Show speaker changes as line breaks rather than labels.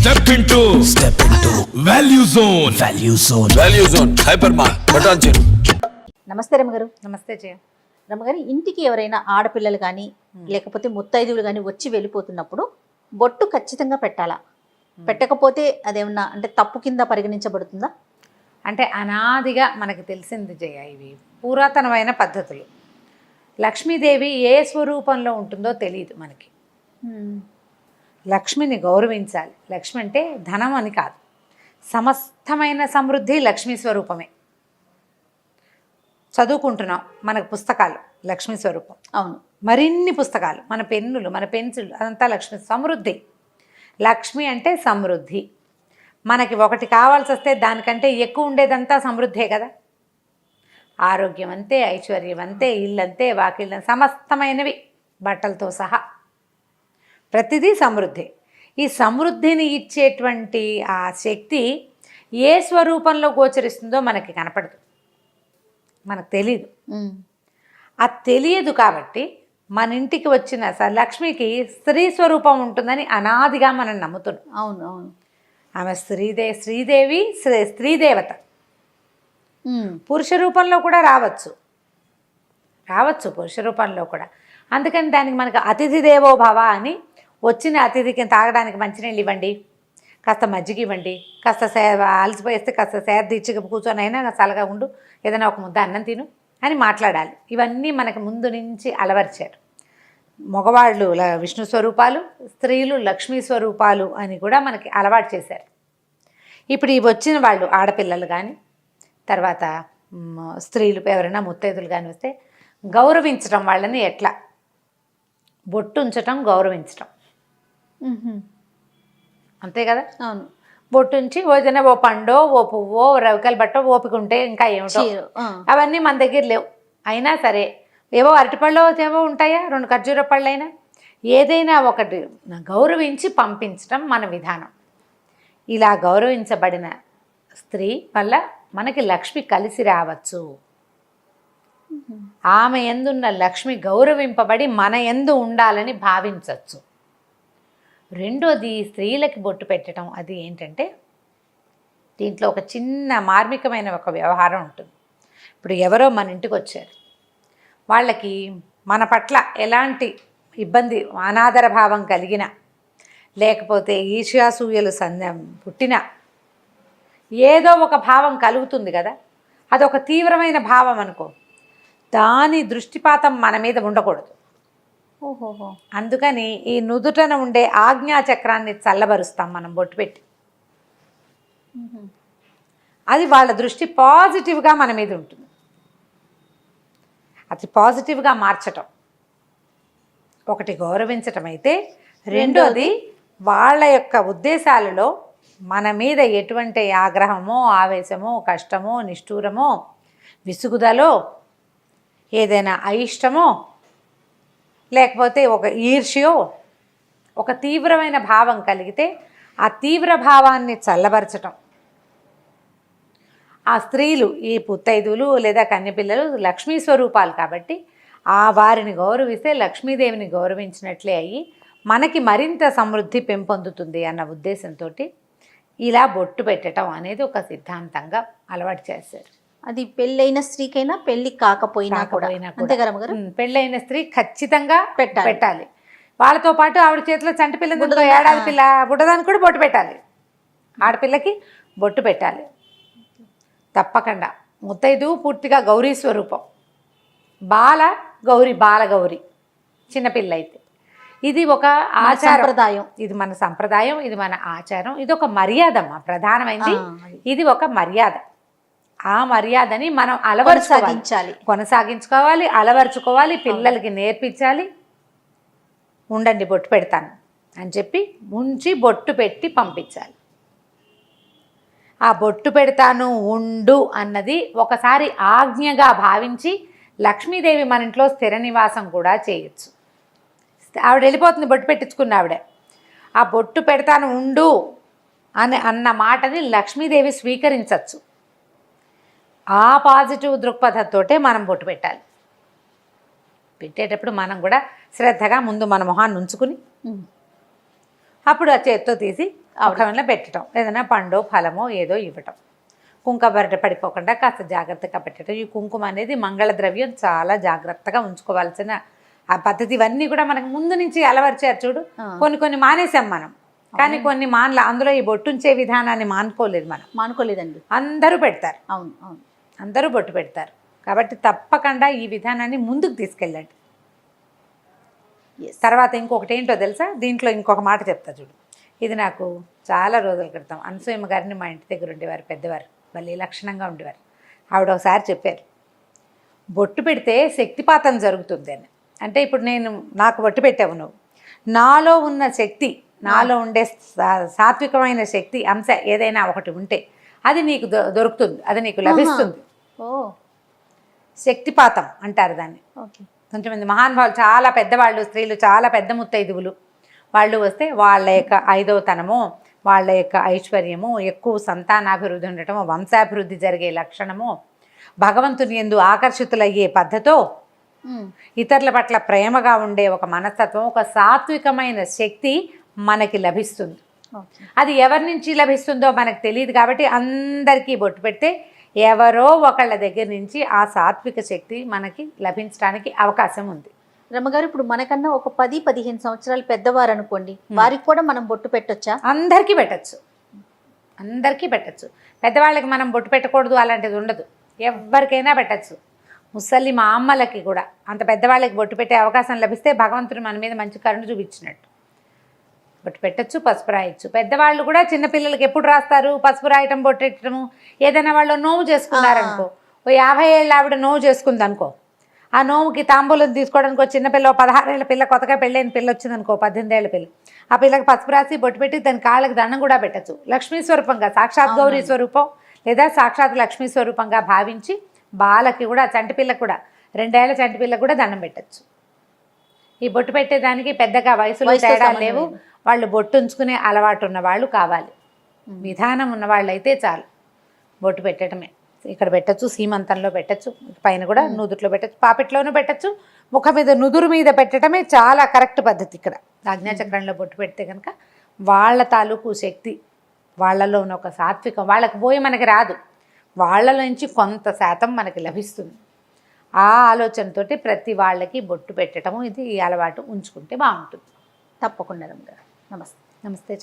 Step into value zone hyper mart Patancheru.
నమస్తే రమ్మగారు.
నమస్తే జయ.
రమ్మగారు, ఇంటికి ఎవరైనా ఆడపిల్లలు కానీ లేకపోతే ముత్తైదువులు కానీ వచ్చి వెళ్ళిపోతున్నప్పుడు బొట్టు ఖచ్చితంగా పెట్టాలా? పెట్టకపోతే అదేమన్నా అంటే తప్పు కింద పరిగణించబడుతుందా?
అంటే అనాదిగా మనకు తెలిసింది జయ, ఇవి పురాతనమైన పద్ధతులు. లక్ష్మీదేవి ఏ స్వరూపంలో ఉంటుందో తెలియదు మనకి. లక్ష్మిని గౌరవించాలి. లక్ష్మి అంటే ధనం అని కాదు, సమస్తమైన సమృద్ధి లక్ష్మీ స్వరూపమే. చదువుకుంటున్నాం, మనకు పుస్తకాలు లక్ష్మీ స్వరూపం.
అవును,
మరిన్ని పుస్తకాలు, మన పెన్నులు, మన పెన్సిళ్ళు, అదంతా లక్ష్మి సమృద్ధి. లక్ష్మి అంటే సమృద్ధి. మనకి ఒకటి కావాల్సి వస్తే దానికంటే ఎక్కువ ఉండేదంతా సమృద్ధే కదా. ఆరోగ్యం అంతే, ఐశ్వర్యం అంతే, ఇల్లంతే, వాకిళ్ళ సమస్తమైనవి బట్టలతో సహా ప్రతిదీ సమృద్ధి. ఈ సమృద్ధిని ఇచ్చేటువంటి ఆ శక్తి ఏ స్వరూపంలో గోచరిస్తుందో మనకి కనపడదు, మనకు తెలీదు. అది తెలియదు కాబట్టి మన ఇంటికి వచ్చిన లక్ష్మికి స్త్రీ స్వరూపం ఉంటుందని అనాదిగా మనం నమ్ముతున్నాం.
అవును అవును.
ఆమె శ్రీదేవి స్త్రీదేవత. పురుష రూపంలో కూడా రావచ్చు పురుష రూపంలో కూడా. అందుకని దానికి మనకు అతిథి దేవో భవ అని, వచ్చిన అతిథికి తాగడానికి మంచినీళ్ళు ఇవ్వండి, కాస్త మజ్జిగ ఇవ్వండి, కాస్త అలసిపోయేస్తే కాస్త తీర్చి కూర్చొని అయినా చల్లగా ఉండు, ఏదైనా ఒక ముద్ద అన్నం తిను అని మాట్లాడాలి. ఇవన్నీ మనకు ముందు నుంచి అలవర్చారు. మగవాళ్ళు విష్ణు స్వరూపాలు, స్త్రీలు లక్ష్మీ స్వరూపాలు అని కూడా మనకి అలవాటు చేశారు. ఇప్పుడు ఇవి వచ్చిన వాళ్ళు ఆడపిల్లలు కానీ తర్వాత స్త్రీలు ఎవరైనా ముత్తైదులు కానీ వస్తే గౌరవించడం, వాళ్ళని ఎట్లా బొట్టు ఉంచటం, గౌరవించటం అంతే కదా.
అవును,
బొట్టు ఉంచి ఏదైనా ఓ పండో, ఓ పువ్వో, రవికల బట్టో, ఓపిక ఉంటే ఇంకా ఏమిటో అవన్నీ మన దగ్గర లేవు. అయినా సరే ఏవో అరటిపళ్ళు ఏవో ఉంటాయా, 2 ఖర్జూర పళ్ళైనా ఏదైనా ఒకటి గౌరవించి పంపించడం మన విధానం. ఇలా గౌరవించబడిన స్త్రీ వల్ల మనకి లక్ష్మి కలిసి రావచ్చు. ఆమె యందున్న లక్ష్మి గౌరవింపబడి మన యందు ఉండాలని భావించవచ్చు. రెండోది, స్త్రీలకి బొట్టు పెట్టడం అది ఏంటంటే దీంట్లో ఒక చిన్న మార్మికమైన ఒక వ్యవహారం ఉంటుంది. ఇప్పుడు ఎవరో మన ఇంటికి వచ్చారు, వాళ్ళకి మన పట్ల ఎలాంటి ఇబ్బంది, అనాదర భావం కలిగిన, లేకపోతే ఈర్ష్యాసూయలు పుట్టిన ఏదో ఒక భావం కలుగుతుంది కదా. అదొక తీవ్రమైన భావం అనుకో, దాని దృష్టిపాతం మన మీద ఉండకూడదు.
ఓహోహో.
అందుకని ఈ నుదుటన ఉండే ఆజ్ఞాచక్రాన్ని చల్లబరుస్తాం మనం బొట్టు పెట్టి. అది వాళ్ళ దృష్టి పాజిటివ్గా మన మీద ఉంటుంది. అది పాజిటివ్గా మార్చటం ఒకటి గౌరవించటం అయితే, రెండోది వాళ్ళ యొక్క ఉద్దేశాలలో మన మీద ఎటువంటి ఆగ్రహమో, ఆవేశమో, కష్టమో, నిష్ఠూరమో, విసుగుదలో, ఏదైనా అయిష్టమో, లేకపోతే ఒక ఈర్ష్యో, ఒక తీవ్రమైన భావం కలిగితే ఆ తీవ్ర భావాన్ని చల్లబరచటం. ఆ స్త్రీలు, ఈ పుత్తైదులు లేదా కన్యపిల్లలు లక్ష్మీ స్వరూపాలు కాబట్టి ఆ వారిని గౌరవిస్తే లక్ష్మీదేవిని గౌరవించినట్లే అయ్యి మనకి మరింత సమృద్ధి పెంపొందుతుంది అన్న ఉద్దేశంతో ఇలా బొట్టు పెట్టడం అనేది ఒక సిద్ధాంతంగా అలవాటు చేశారు.
అది పెళ్ళైన స్త్రీకైనా పెళ్ళి కాకపోయినా కూడా అంతే కదా గారు.
పెళ్ళైన స్త్రీ ఖచ్చితంగా పెట్టాలి. వాళ్ళతో పాటు ఆవిడ చేతిలో చంటి పిల్ల, ఏడాది పిల్ల బుడ్డదానికి కూడా బొట్టు పెట్టాలి. ఆడపిల్లకి బొట్టు పెట్టాలి తప్పకుండా. ముత్తైదు పూర్తిగా గౌరీ స్వరూపం, బాలగౌరి చిన్నపిల్ల అయితే. ఇది ఒక ఆచారం, ఇది మన సంప్రదాయం, ఇది మన ఆచారం, ఇది ఒక మర్యాద. ప్రధానమైనది ఇది ఒక మర్యాద. ఆ మర్యాదని మనం కొనసాగించుకోవాలి, అలవరుచుకోవాలి, పిల్లలకి నేర్పించాలి. ఉండండి బొట్టు పెడతాను అని చెప్పి ఉంచి బొట్టు పెట్టి పంపించాలి. ఆ బొట్టు పెడతాను ఉండు అన్నది ఒకసారి ఆజ్ఞగా భావించి లక్ష్మీదేవి మన ఇంట్లో స్థిర నివాసం కూడా చేయొచ్చు. ఆవిడ వెళ్ళిపోతుంది బొట్టు పెట్టించుకున్న ఆవిడ. ఆ బొట్టు పెడతాను ఉండు అన్న మాటని లక్ష్మీదేవి స్వీకరించవచ్చు. ఆ పాజిటివ్ దృక్పథంతోటే మనం బొట్టు పెట్టాలి. పెట్టేటప్పుడు మనం కూడా శ్రద్ధగా ముందు మన మొహాన్ని ఉంచుకుని అప్పుడు ఆ చేత్తో తీసి ఒకవేళ పెట్టడం, ఏదైనా పండో ఫలమో ఏదో ఇవ్వటం, కుంకుమ బరట పడిపోకుండా కాస్త జాగ్రత్తగా పెట్టడం. ఈ కుంకుమ అనేది మంగళ ద్రవ్యం, చాలా జాగ్రత్తగా ఉంచుకోవాల్సిన ఆ పద్ధతి. ఇవన్నీ కూడా మనకు ముందు నుంచి అలవర్చారు చూడు. కొన్ని మానేసాం మనం, కానీ కొన్ని అందులో ఈ బొట్టుంచే విధానాన్ని మానుకోలేదు మనం.
మానుకోలేదండి,
అందరూ పెడతారు.
అవును అవును,
అందరూ బొట్టు పెడతారు. కాబట్టి తప్పకుండా ఈ విధానాన్ని ముందుకు తీసుకెళ్ళండి. తర్వాత ఇంకొకటి ఏంటో తెలుసా, దీంట్లో ఇంకొక మాట చెప్తా చూడు. ఇది నాకు చాలా రోజుల క్రితం అనసూయమ్మ గారిని మా ఇంటి దగ్గర ఉండేవారు, పెద్దవారు, మళ్ళీ లక్షణంగా ఉండేవారు. ఆవిడ ఒకసారి చెప్పారు, బొట్టు పెడితే శక్తిపాతం జరుగుతుంది అని. అంటే ఇప్పుడు నాకు బొట్టు పెట్టావు నువ్వు, నాలో ఉన్న శక్తి, నాలో ఉండే సాత్వికమైన శక్తి అంశ ఏదైనా ఒకటి ఉంటే అది నీకు దొరుకుతుంది, అది నీకు లభిస్తుంది. శక్తిపాతం అంటారు దాన్ని. కొంచెంమంది మహానుభావులు, చాలా పెద్దవాళ్ళు, స్త్రీలు, చాలా పెద్ద ముత్తైదువులు వాళ్ళు వస్తే వాళ్ళ యొక్క 5వ తనము, వాళ్ళ యొక్క ఐశ్వర్యము, ఎక్కువ సంతానాభివృద్ధి ఉండటము, వంశాభివృద్ధి జరిగే లక్షణము, భగవంతుని యందు ఆకర్షితులయ్యే పద్ధతో, ఇతరుల పట్ల ప్రేమగా ఉండే ఒక మనస్తత్వం, ఒక సాత్వికమైన శక్తి మనకి లభిస్తుంది. అది ఎవరి నుంచి లభిస్తుందో మనకు తెలియదు. కాబట్టి అందరికీ బొట్టు పెడితే ఎవరో ఒకళ్ళ దగ్గర నుంచి ఆ సాత్విక శక్తి మనకి లభించడానికి అవకాశం ఉంది.
రమ్మగారు, ఇప్పుడు మనకన్నా ఒక 10-15 సంవత్సరాలు పెద్దవారు అనుకోండి, వారికి కూడా మనం బొట్టు పెట్టొచ్చా?
అందరికీ పెట్టచ్చు, అందరికీ పెట్టచ్చు. పెద్దవాళ్ళకి మనం బొట్టు పెట్టకూడదు అలాంటిది ఉండదు, ఎవరికైనా పెట్టచ్చు. ముసలి మా అమ్మలకి కూడా, అంత పెద్దవాళ్ళకి బొట్టు పెట్టే అవకాశం లభిస్తే భగవంతుడు మన మీద మంచి కరుణ చూపించినట్టు. బొట్టు పెట్టచ్చు, పసుపు రాయొచ్చు. పెద్దవాళ్ళు కూడా చిన్నపిల్లలకి ఎప్పుడు రాస్తారు పసుపు రాయటం, బొట్టు పెట్టడము? ఏదైనా వాళ్ళు నోవు చేసుకున్నారనుకో, ఓ 50 ఏళ్ళ ఆవిడ నోవు చేసుకుంది అనుకో, ఆ నోవుకి తాంబూలం తీసుకోవడానికి చిన్నపిల్ల, 16 ఏళ్ళ పిల్ల, కొత్తగా పెళ్ళైన పిల్ల వచ్చిందనుకో, 18 ఏళ్ళ పిల్ల, ఆ పిల్లకి పసుపు రాసి బొట్టు పెట్టి దాని కాళ్ళకి దండం కూడా పెట్టచ్చు. లక్ష్మీ స్వరూపంగా, సాక్షాత్ గౌరీ స్వరూపం లేదా సాక్షాత్ లక్ష్మీ స్వరూపంగా భావించి బాలకి కూడా, చంటి పిల్లకి కూడా, 2 ఏళ్ల చంటి పిల్లకి కూడా దండం పెట్టచ్చు. ఈ బొట్టు పెట్టేదానికి పెద్దగా వయసులో తేడా లేవు. వాళ్ళు బొట్టు ఉంచుకునే అలవాటు ఉన్న వాళ్ళు కావాలి, విధానం ఉన్న వాళ్ళు అయితే చాలు. బొట్టు పెట్టడమే ఇక్కడ పెట్టచ్చు, సీమంతంలో పెట్టచ్చు, పైన కూడా నుదుట్లో పెట్టచ్చు, పాపిట్లోనూ పెట్టచ్చు, ముఖం మీద నుదురు మీద పెట్టడమే చాలా కరెక్ట్ పద్ధతి. ఇక్కడ ఆజ్ఞాచక్రంలో బొట్టు పెడితే కనుక వాళ్ళ తాలూకు శక్తి, వాళ్ళలో ఉన్న ఒక సాత్వికం వాళ్ళకి పోయి మనకి రాదు, వాళ్ళలో నుంచి కొంత శాతం మనకి లభిస్తుంది. ఆ ఆలోచనతోటి ప్రతి వాళ్ళకి బొట్టు పెట్టడము, ఇది ఈ అలవాటు ఉంచుకుంటే బాగుంటుంది.
తప్పకుండా రమ్మగారు. నమస్తే.
నమస్తే.